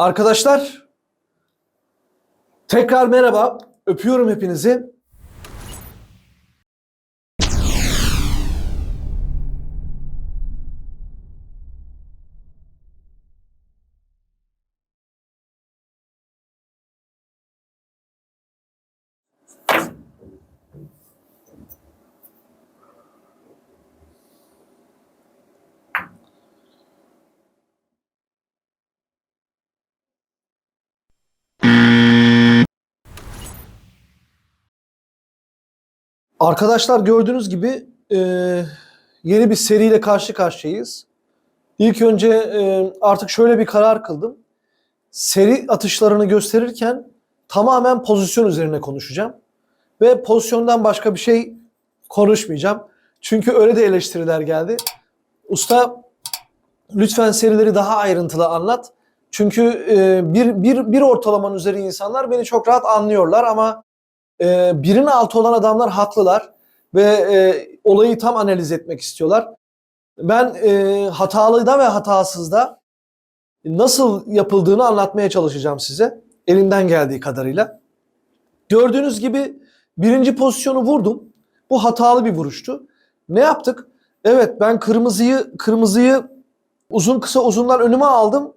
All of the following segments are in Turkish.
Arkadaşlar tekrar merhaba. Öpüyorum hepinizi. Arkadaşlar gördüğünüz gibi yeni bir seriyle karşı karşıyayız. İlk önce artık şöyle bir karar kıldım. Seri atışlarını gösterirken tamamen pozisyon üzerine konuşacağım. Ve pozisyondan başka bir şey konuşmayacağım. Çünkü öyle de eleştiriler geldi. Usta lütfen serileri daha ayrıntılı anlat. Çünkü bir ortalamanın üzeri insanlar beni çok rahat anlıyorlar ama birin altı olan adamlar haklılar ve olayı tam analiz etmek istiyorlar. Ben hatalıda ve hatasızda nasıl yapıldığını anlatmaya çalışacağım size elimden geldiği kadarıyla. Gördüğünüz gibi birinci pozisyonu vurdum. Bu hatalı bir vuruştu. Ne yaptık? Evet, ben kırmızıyı uzun kısa uzunlar önüme aldım.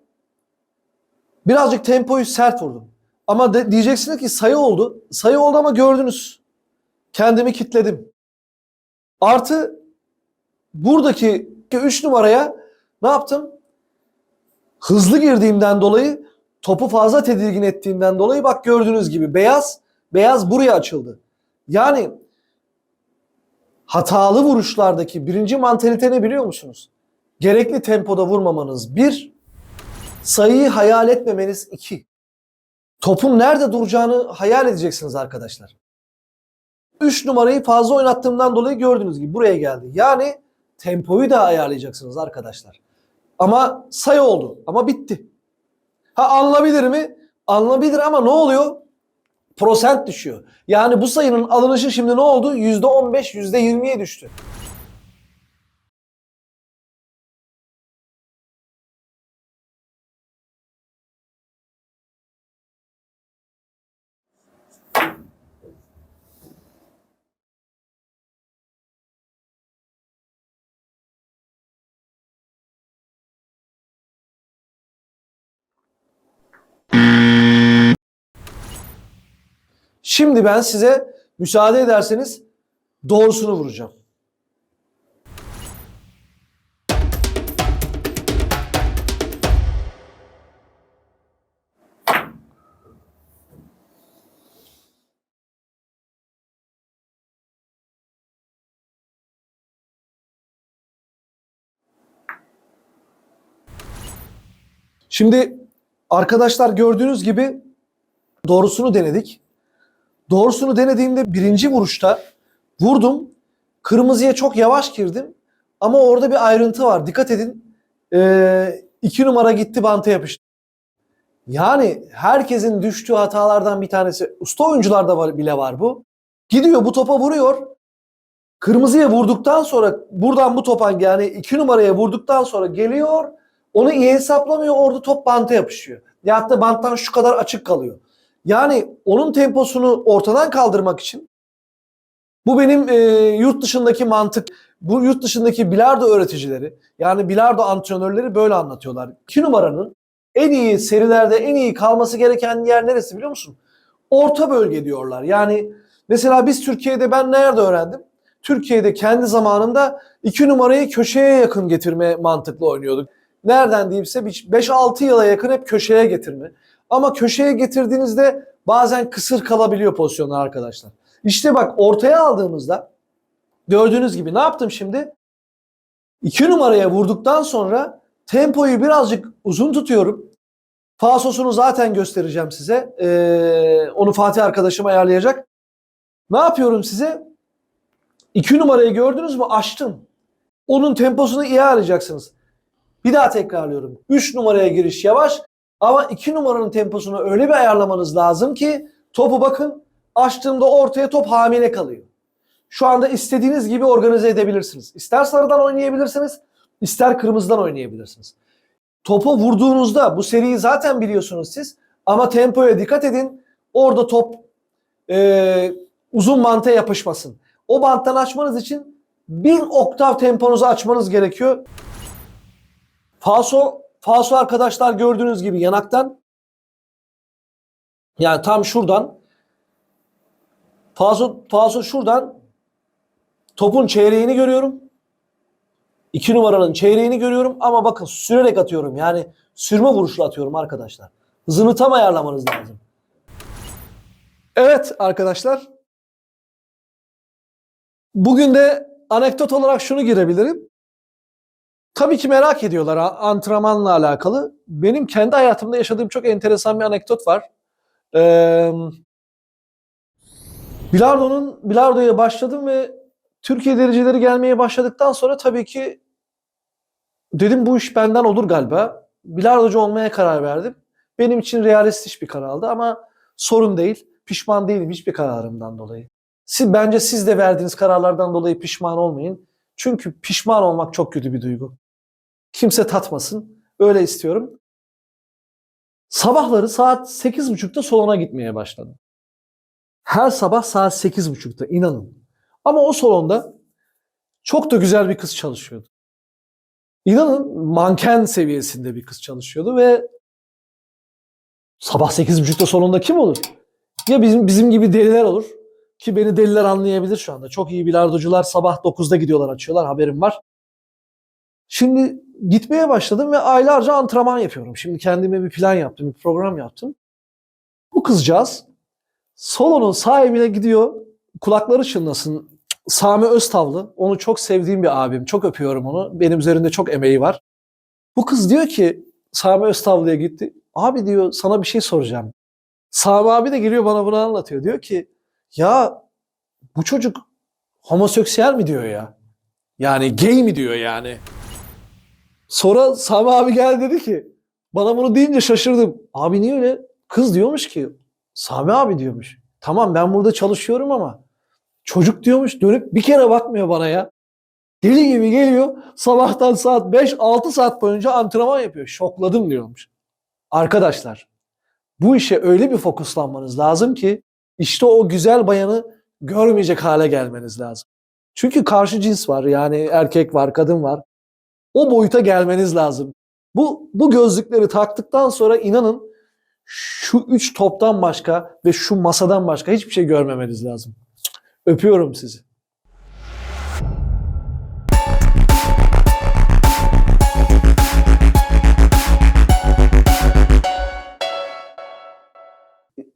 Birazcık tempoyu sert vurdum. Ama diyeceksiniz ki sayı oldu. Sayı oldu ama gördünüz. Kendimi kitledim. Artı buradaki 3 numaraya ne yaptım? Hızlı girdiğimden dolayı, topu fazla tedirgin ettiğimden dolayı bak gördüğünüz gibi beyaz buraya açıldı. Yani hatalı vuruşlardaki birinci mantalite ne biliyor musunuz? Gerekli tempoda vurmamanız 1, sayıyı hayal etmemeniz 2. Topun nerede duracağını hayal edeceksiniz arkadaşlar. 3 numarayı fazla oynattığımdan dolayı gördüğünüz gibi buraya geldi. Yani tempoyu da ayarlayacaksınız arkadaşlar. Ama sayı oldu ama bitti. Ha, alınabilir mi? Alınabilir ama ne oluyor? Prosent düşüyor. Yani bu sayının alınışı şimdi ne oldu? %15, %20'ye düştü. Şimdi ben size müsaade ederseniz doğrusunu vuracağım. Şimdi arkadaşlar gördüğünüz gibi doğrusunu denedik. Doğrusunu denediğimde birinci vuruşta vurdum. Kırmızıya çok yavaş girdim. Ama orada bir ayrıntı var. Dikkat edin. 2 numara gitti, banta yapıştı. Yani herkesin düştüğü hatalardan bir tanesi. Usta oyuncularda bile var bu. Gidiyor bu topa vuruyor. Kırmızıya vurduktan sonra buradan bu topa, yani 2 numaraya vurduktan sonra geliyor. Onu iyi hesaplamıyor. Orada top banta yapışıyor. Ya da banttan şu kadar açık kalıyor. Yani onun temposunu ortadan kaldırmak için bu benim yurt dışındaki mantık. Bu yurt dışındaki bilardo öğreticileri, yani bilardo antrenörleri böyle anlatıyorlar. 2 numaranın en iyi serilerde en iyi kalması gereken yer neresi biliyor musun? Orta bölge diyorlar. Yani mesela biz Türkiye'de, ben nerede öğrendim? Türkiye'de kendi zamanında 2 numarayı köşeye yakın getirme mantıklı oynuyorduk. Nereden diyeyimse 5-6 yıla yakın hep köşeye getirme. Ama köşeye getirdiğinizde bazen kısır kalabiliyor pozisyonlar arkadaşlar. İşte bak, ortaya aldığımızda gördüğünüz gibi ne yaptım şimdi? 2 numaraya vurduktan sonra tempoyu birazcık uzun tutuyorum. Falsosunu zaten göstereceğim size. Onu Fatih arkadaşım ayarlayacak. Ne yapıyorum size? 2 numarayı gördünüz mü? Açtım. Onun temposunu iyi ayarlayacaksınız. Bir daha tekrarlıyorum. 3 numaraya giriş yavaş ama 2 numaranın temposunu öyle bir ayarlamanız lazım ki topu bakın açtığımda ortaya top hamile kalıyor. Şu anda istediğiniz gibi organize edebilirsiniz. İster sarıdan oynayabilirsiniz, ister kırmızıdan oynayabilirsiniz. topa vurduğunuzda bu seriyi zaten biliyorsunuz siz ama tempoya dikkat edin. Orada top uzun banta yapışmasın. O banttan açmanız için bir oktav temponuzu açmanız gerekiyor. Falso arkadaşlar gördüğünüz gibi yanaktan, yani tam şuradan, falso şuradan topun çeyreğini görüyorum. 2 numaranın çeyreğini görüyorum ama bakın sürerek atıyorum. Yani sürme vuruşla atıyorum arkadaşlar. Hızını tam ayarlamanız lazım. Evet arkadaşlar. Bugün de anekdot olarak şunu girebilirim. Tabii ki merak ediyorlar antrenmanla alakalı. Benim kendi hayatımda yaşadığım çok enteresan bir anekdot var. Bilardoya başladım ve Türkiye dereceleri gelmeye başladıktan sonra tabii ki dedim bu iş benden olur galiba. Bilardocu olmaya karar verdim. Benim için realistik bir karardı ama sorun değil. Pişman değilim hiçbir kararımdan dolayı. Bence siz de verdiğiniz kararlardan dolayı pişman olmayın. Çünkü pişman olmak çok kötü bir duygu. Kimse tatmasın. Öyle istiyorum. Sabahları saat 8.30'da salona gitmeye başladım. Her sabah saat 8.30'da inanın. Ama o salonda çok da güzel bir kız çalışıyordu. İnanın manken seviyesinde bir kız çalışıyordu ve sabah 8.30'da salonda kim olur? Ya bizim gibi deliler olur. Ki beni deliler anlayabilir şu anda. Çok iyi bilardocular sabah 9'da gidiyorlar, açıyorlar, haberim var. Şimdi gitmeye başladım ve aylarca antrenman yapıyorum. Şimdi kendime bir plan yaptım, bir program yaptım. Bu kızcağız salonun sahibine gidiyor, kulakları çınlasın. Sami Öztavlı, onu çok sevdiğim bir abim, çok öpüyorum onu. Benim üzerinde çok emeği var. Bu kız diyor ki, Sami Öztavlı'ya gitti. Abi diyor, sana bir şey soracağım. Sami abi de geliyor bana bunu anlatıyor. Diyor ki, ya bu çocuk homoseksüel mi diyor ya? Yani gay mi diyor yani? Sonra Sami abi geldi dedi ki, bana bunu deyince şaşırdım. Abi niye öyle? Kız diyormuş ki, Sami abi diyormuş. Tamam ben burada çalışıyorum ama çocuk diyormuş, dönüp bir kere bakmıyor bana ya. Deli gibi geliyor, sabahtan saat 5-6 saat boyunca antrenman yapıyor. Şokladım diyormuş. Arkadaşlar, bu işe öyle bir fokuslanmanız lazım ki işte o güzel bayanı görmeyecek hale gelmeniz lazım. Çünkü karşı cins var, yani erkek var, kadın var. O boyuta gelmeniz lazım. Bu gözlükleri taktıktan sonra inanın şu 3 toptan başka ve şu masadan başka hiçbir şey görmemeniz lazım. Öpüyorum sizi.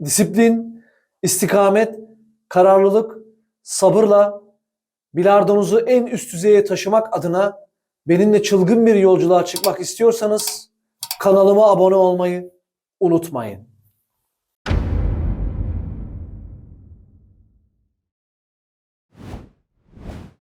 Disiplin, istikamet, kararlılık, sabırla bilardonuzu en üst düzeye taşımak adına benimle çılgın bir yolculuğa çıkmak istiyorsanız kanalıma abone olmayı unutmayın.